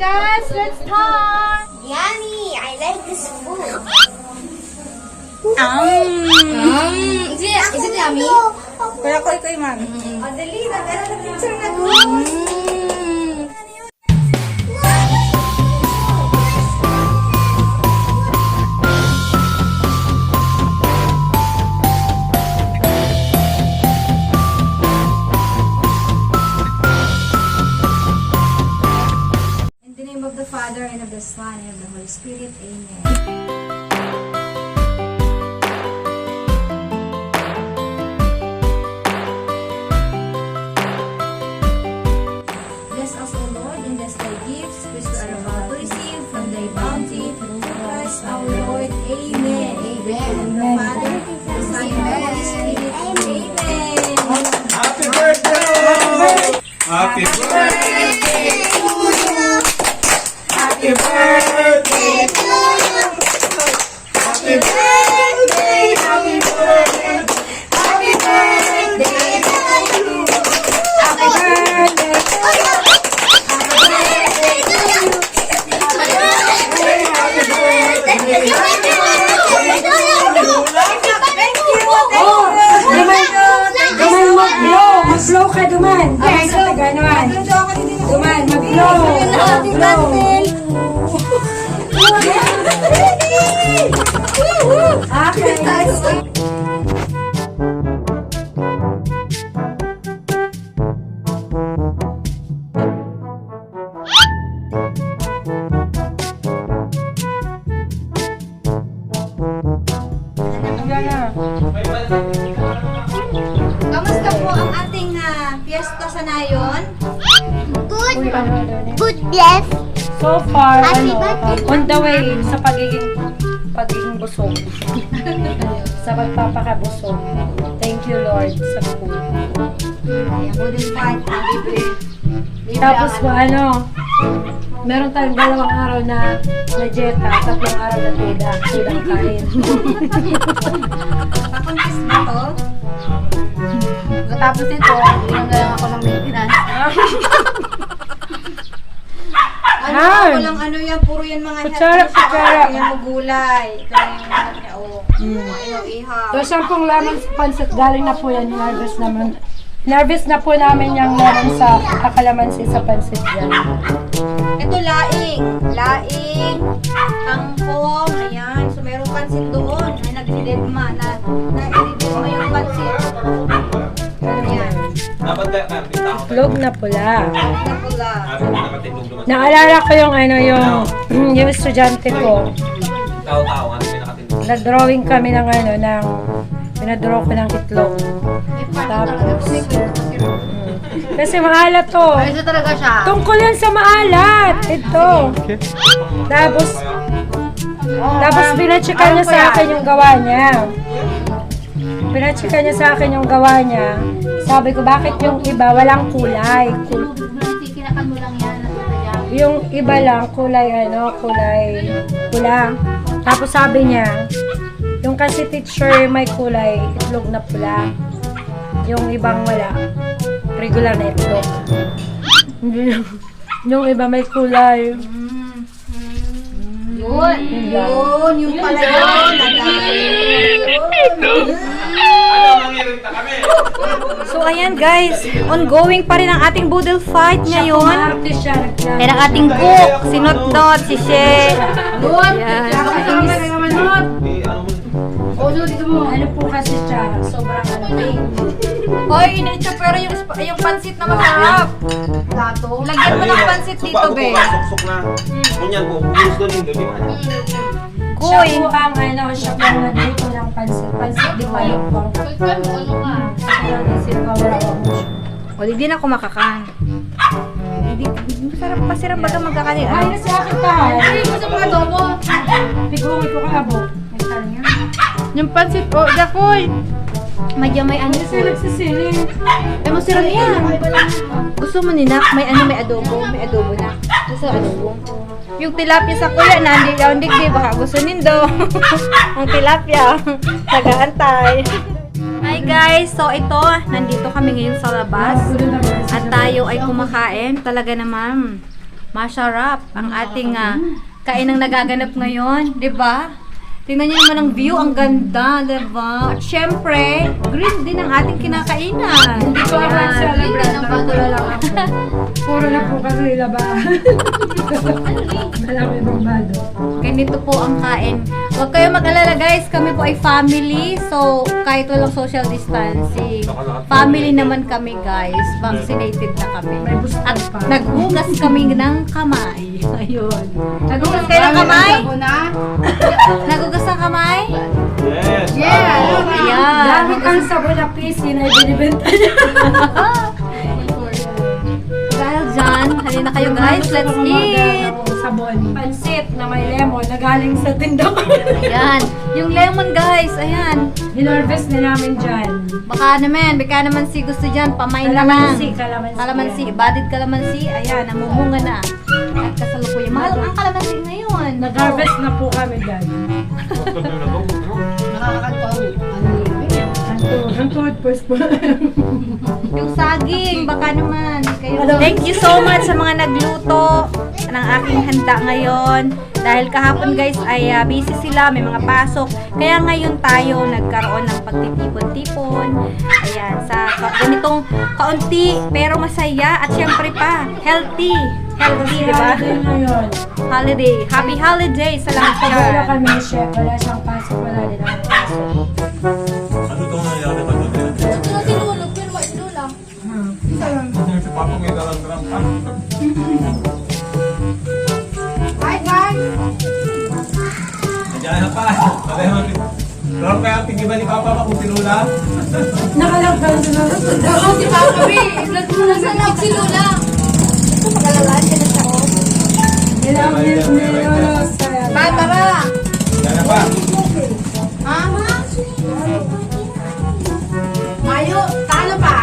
guys, let's start! Yummy! I like this food. Is it yummy? Kaya ko ikaw, ma'am. Dali na. Pero na-picture na ko. In the name of the Father, and of the Son, and of the Holy Spirit. Amen. Bless us, O Lord, and bless thy gifts, which we are about to receive from thy bounty, through Christ our Lord. Amen. Amen. The Father, the Son, and the Holy Spirit. Amen. Happy birthday! Happy birthday to you! Happy birthday to you! Happy birthday! Happy birthday! Happy birthday to you! Happy birthday to you! Mag-blow ka, duman. Diyan sa Taganuan. Duman, mag-blow. Okay, guys. Kamusta po ang ating fiesta sa nayon? Good, bless. So far, Happy birthday. on the way sa pagiging busog. Sa pagpapakabusog. Thank you, Lord, sa food. Ayan, wooden fight. Tapos meron tayong 2 araw na dieta, 3 araw na tudang kain. Pakuntis ba to? Tapos ito, lang ako ng maintenance. Ako lang yan, puro yan mga Kutsara. Yan mo gulay. Ito lang yung mga niya, ihaw. So, 10 lamang sa pancit. Galing na po yan, Nervous na po namin yung lemon sa kakalamansi sa pancit yan. Ito laing, tangkong, ayan. So meron pansit doon. Ay nagdidedma yung pansit. Ayan. Itlog na pula. Na pula. Naalala ko yung estudyante ko. Nag-drawing kami ng pinadraw ko ng itlog. Tapos, kasi maalat to. Ito talaga siya. Tungkol yan sa maalat. Ito. Tapos pinachekan niya sa akin yung gawa niya. Sabi ko, bakit yung iba walang kulay? Kinakan mo lang yan. Yung iba lang, kulay pula. Tapos sabi niya, yung kasi teacher may kulay, itlog na pula. Yung ibang wala, regular na itlog. Yung iba may kulay. Yung pala yun. So ayan guys, ongoing pa rin ang ating boodle fight ngayon. Ayan ang ating cook, si Notdot, si She. Ayan. Ano po kasi siya, sobrang pain. Hoy, initsa pero yung pansit na masarap. Lagyan mo ng pansit dito, be. Suksok na. Kunyan po, gusto nito, di ba? Siya po ang siya po ang nagluto ng pansit. Pansit di ba yung pang... O, di din ako makakan. Masarap pasirap baga magkakanin. Ay, nasa akin ka. Ay, gusto mo adobo. Pigungit ko ka abo. Yung pansit, Jakoy. Madya may ano. Kasi nagsisiling. Ay, masarap yan. Gusto mo ni Nak, may adobo. May adobo na. Gusto adobo. Yung tilapia sa kuya, hindi baka gusto nindo. Ang tilapia, nag-aantay. Hi guys, so ito, nandito kami ngayon sa labas. At tayo ay kumakain. Talaga naman, masarap ang ating kainang nagaganap ngayon, 'di ba? Tingnan niyo naman ang view, ang ganda, 'di ba? At syempre, green din ang ating kinakainan. Hindi ko alam sa labran. Nakatula lang ako. Puro na po kasi labahan. Malaki ibang bado. Ganito po ang kain. Huwag kayo mag-alala guys, kami po ay family. So, kahit walang social distancing, family naman kami guys. Vaccinated na kami. At naghugas kami ng kamay. Ayun. Naghugas kayo ng kamay? Naghugas ng kamay? Yes. Yeah. Ayan. Dami kang sabon na PC na ibinibenta niya. Dahil dyan, halina kayo guys, let's eat! Sabon. Pansit na may lemon na galing sa tindahan. Ayan. Yung lemon guys, ayan. Hinorvest na namin dyan. Baka naman si gusto dyan, pamain na lang. Kalamansi. Kalamansi, badid kalamansi, ayan, namumunga na. At kasalukuyan. Mahal ang kalamansi ngayon. Nag-harvest na po kami dyan. Ang toothpaste po. Yung saging, baka naman. Thank you so much sa mga nagluto ng aking handa ngayon. Dahil kahapon guys ay busy sila, may mga pasok. Kaya ngayon tayo nagkaroon ng pagtitipon-tipon. Ayan, sa ganitong kaunti pero masaya at syempre pa, healthy. Healthy, di ba? Ngayon. Holiday. Happy holiday sa lahat Wala dyan. kami, chef. Wala siyang pasok. Wala din ang pasok. Ano itong nangyari pa doon? Sinulog, pero may sinulog. Si Papa may dalang-dalang pa. Hi guys! Nandiyan na pa. Pero kaya tigiban ni Papa pa kung sinula. Nakalagpan sa Oo, si Papa B. Nasa loob si Lula. Ito, magalalaan ka na siya, oh. Ilang years nilolos. Pa, tara! Yan na pa. Ha? Mayo, talo pa?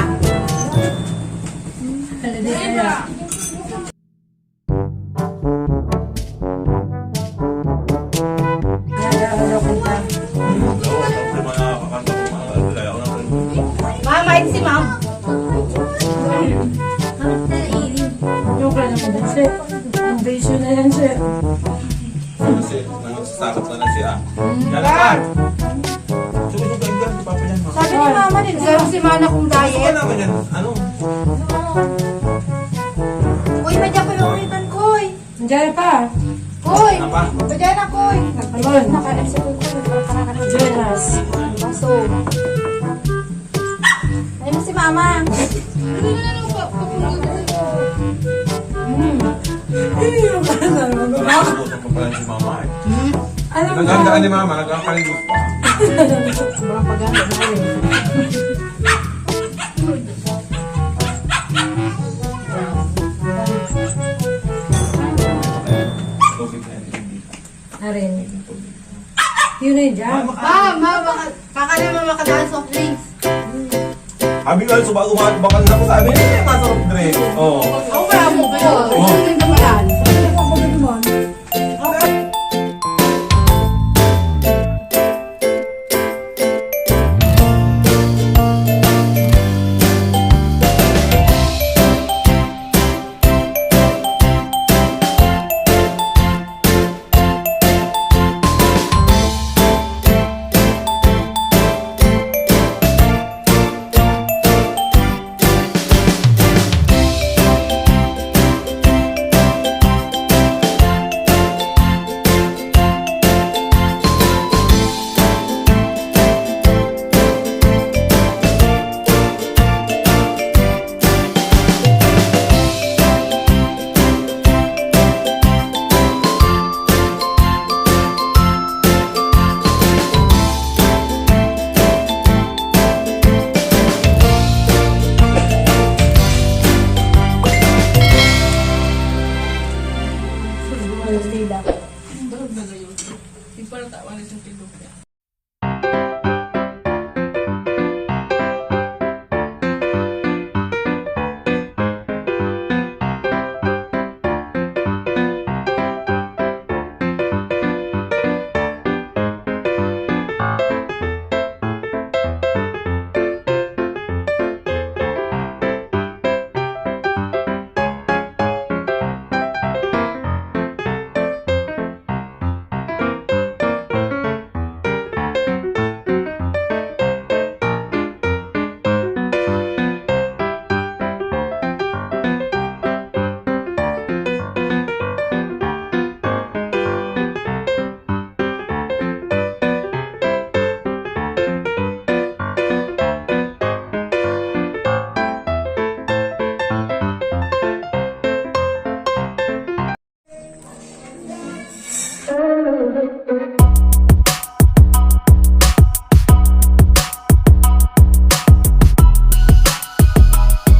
Mama, ito si Ma'am. Yung ka naman din siya. Invasion na yan siya. Nagsasakot na siya. Yan na pa. Sumunod ka si Papa yan. Sabi ni Mama din, gano'n si Mana kung Gusto ka diet. naman yan. Ano? Uy, madya ko yung ulitan, Koy. Diyan pa. Koy! Ano pa? Madya na, Koy. Ayun. Nakain sa Koy, nagkakaroon ka Jonas. baso. Ayun si Mama. Nakakabutan pa pala si Mama eh. Alam mo, Nagandaan ni Mama, nagkakaligos pa. mga paganda na yun. Tubig na yan. Arin. Yun na yun dyan. Kaka naman makadaan soft drinks. Habi ka, bakal na ko sa amin. Hindi, masarap drink. Oo. Ako kaya mo kayo. Oo. Hindi naman yan.